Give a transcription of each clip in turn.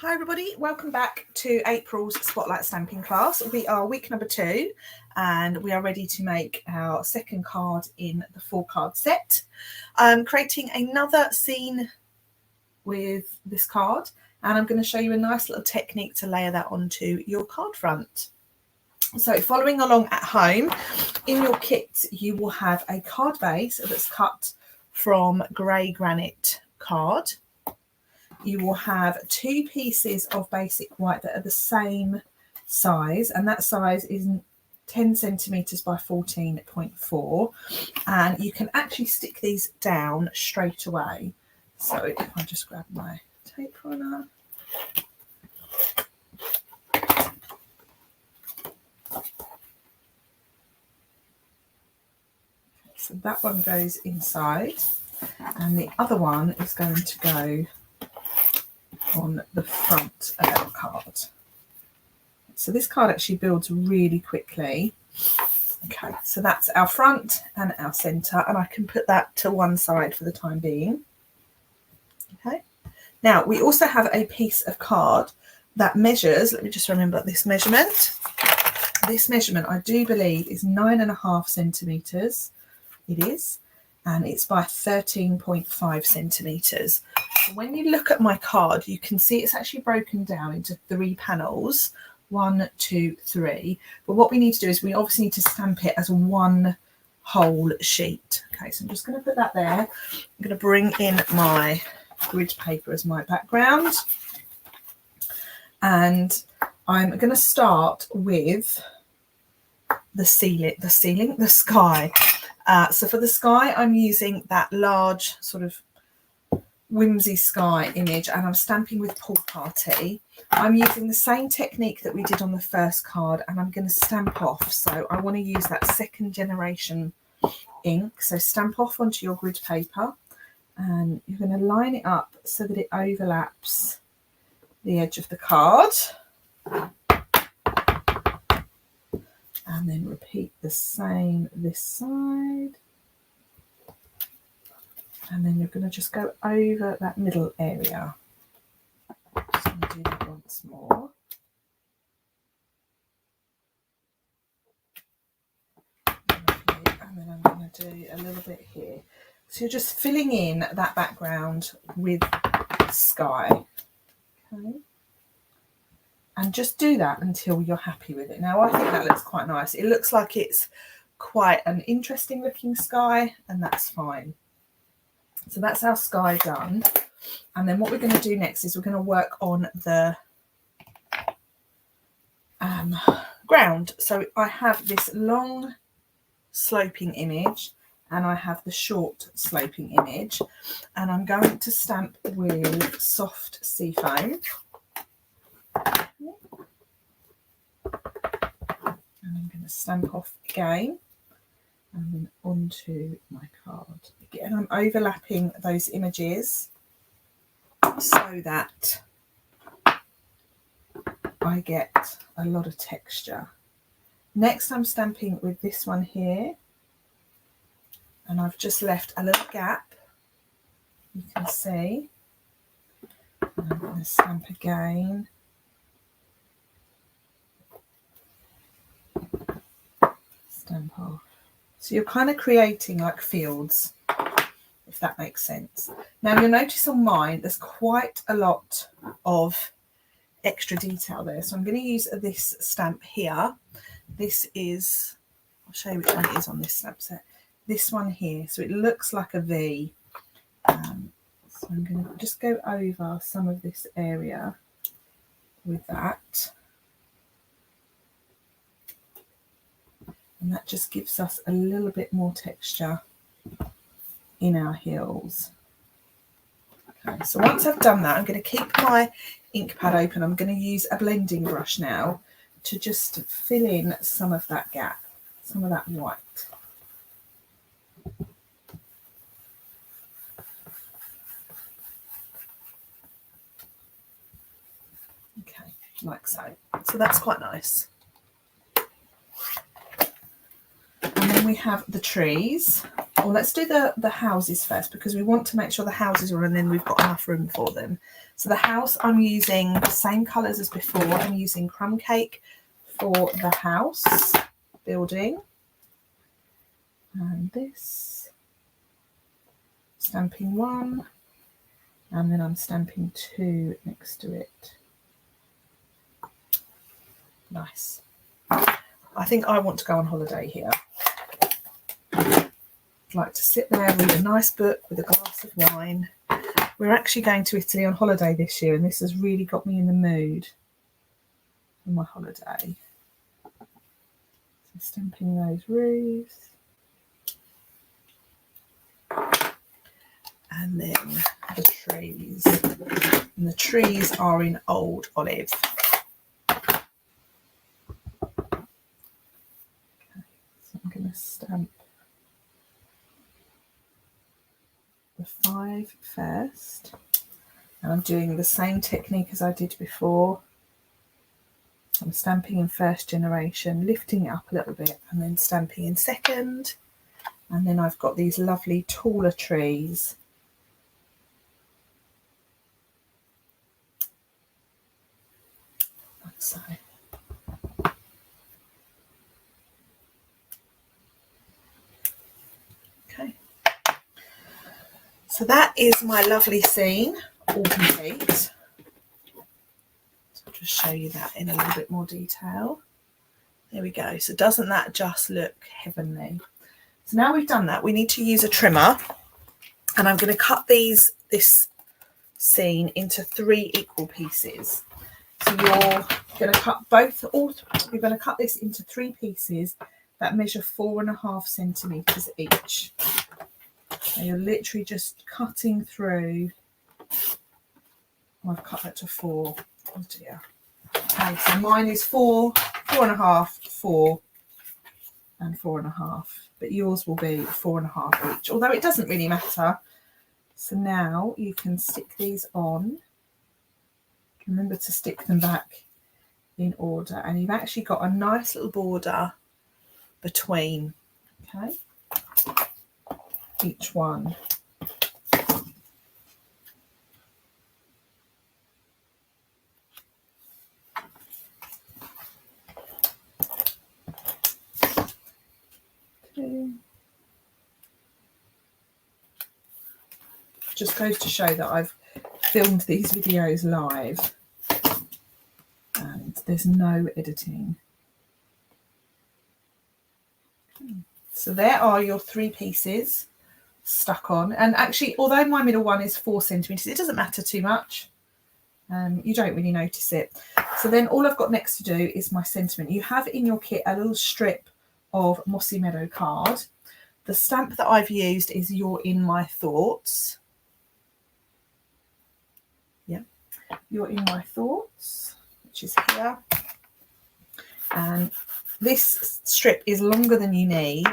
Hi everybody, welcome back to April's Spotlight Stamping class. We are week number 2 and we are ready to make our second card in the 4-card set. I'm creating another scene with this card and I'm going to show you a nice little technique to layer that onto your card front. So following along at home, in your kit you will have a card base that's cut from grey granite card. You will have 2 pieces of basic white that are the same size, and that size is 10 centimeters by 14.4, and you can actually stick these down straight away. So if I just grab my tape runner, so that one goes inside and the other one is going to go on the front of our card. So this card actually builds really quickly. Okay, so that's our front and our centre, and I can put that to one side for the time being. Okay, now we also have a piece of card that measures, let me just remember this measurement. This measurement I do believe is 9.5 centimetres. It is. And it's by 13.5 centimetres. When you look at my card, you can see it's actually broken down into 3 panels, 1, 2, 3. But what we need to do is we obviously need to stamp it as one whole sheet. Okay, so I'm just going to put that there. I'm going to bring in my grid paper as my background. And I'm going to start with the sky. So for the sky, I'm using that large sort of whimsy sky image, and I'm stamping with Pool Party. I'm using the same technique that we did on the first card, and I'm going to stamp off. So I want to use that 2nd generation ink. So stamp off onto your grid paper, and you're going to line it up so that it overlaps the edge of the card. And then repeat the same this side. And then you're going to just go over that middle area. So I'm going to do that once more. And then I'm going to do a little bit here. So you're just filling in that background with sky. Okay. And just do that until you're happy with it. Now I think that looks quite nice. It looks like it's quite an interesting looking sky, and that's fine. So that's our sky done. And then what we're going to do next is we're going to work on the ground. So I have this long sloping image and I have the short sloping image, and I'm going to stamp with soft sea foam. And I'm going to stamp off again and then onto my card. Again, I'm overlapping those images so that I get a lot of texture. Next, I'm stamping with this one here, and I've just left a little gap, you can see. And I'm going to stamp again. Stamp off. So you're kind of creating like fields, if that makes sense. Now you'll notice on mine there's quite a lot of extra detail there. So I'm going to use this stamp here. This is, I'll show you which one it is on this stamp set. This one here. So it looks like a V. So I'm going to just go over some of this area with that. And that just gives us a little bit more texture in our hills. Okay, so once I've done that, I'm going to keep my ink pad open. I'm going to use a blending brush now to just fill in some of that gap, some of that white. Okay, like so. So that's quite nice. And then we have the trees Well, let's do the houses first, because we want to make sure the houses are, and then we've got enough room for them. So the house, I'm using the same colours as before. I'm using Crumb Cake for the house building. And this, stamping 1, and then I'm stamping 2 next to it. Nice. I think I want to go on holiday here. I'd like to sit there, read a nice book with a glass of wine. We're actually going to Italy on holiday this year, and this has really got me in the mood for my holiday. So stamping those roofs. And then the trees. And the trees are in Old Olive. Okay, so I'm going to stamp the 5 first. And I'm doing the same technique as I did before. I'm stamping in first generation, lifting it up a little bit, and then stamping in second. And then I've got these lovely taller trees. Like so. Okay. So that is my lovely scene, all complete. So I'll just show you that in a little bit more detail. There we go. So doesn't that just look heavenly? So now we've done that, we need to use a trimmer, and I'm going to cut this scene into 3 equal pieces. So you're going to cut you're going to cut this into 3 pieces that measure 4.5 centimetres each. And you're literally just cutting through. I've cut that to 4. Oh dear. Okay, so mine is 4, 4.5, 4, and 4.5. But yours will be 4.5 each, although it doesn't really matter. So now you can stick these on. Remember to stick them back in order, and you've actually got a nice little border between, okay, each one. Okay. Just goes to show that I've filmed these videos live and there's no editing. So there are your 3 pieces stuck on, and actually, although my middle one is 4 centimetres, it doesn't matter too much. You don't really notice it. So then all I've got next to do is my sentiment. You have in your kit a little strip of Mossy Meadow card. The stamp that I've used is You're in My Thoughts. Yeah, You're in My Thoughts, which is here. And this strip is longer than you need,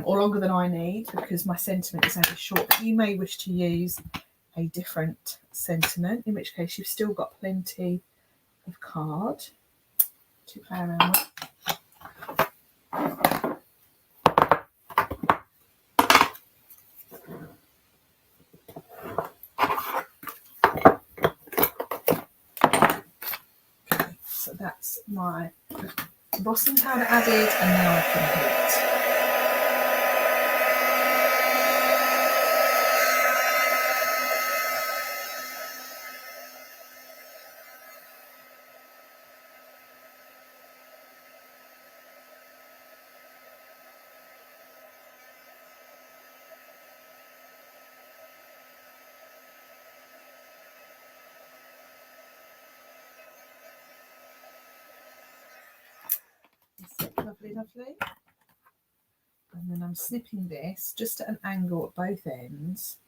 or longer than I need, because my sentiment is only short. But you may wish to use a different sentiment, in which case you've still got plenty of card to play around with. Okay, so that's my embossing powder added, and now I can heat. Lovely, lovely. And then I'm snipping this just at an angle at both ends.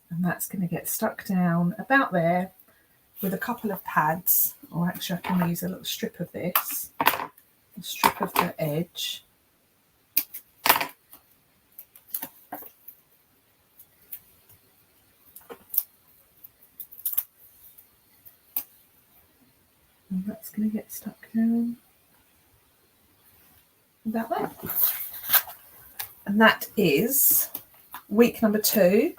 And that's going to get stuck down about there with a couple of pads, or actually I can use a little strip of this, a strip of the edge. And that's going to get stuck down about there. And that is week number 2,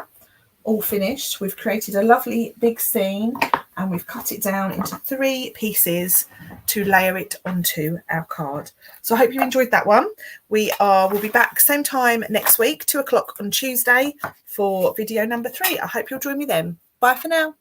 all finished. We've created a lovely big scene and we've cut it down into 3 pieces to layer it onto our card. So I hope you enjoyed that one. We'll be back same time next week, 2 o'clock on Tuesday, for video number 3. I hope you'll join me then. Bye for now.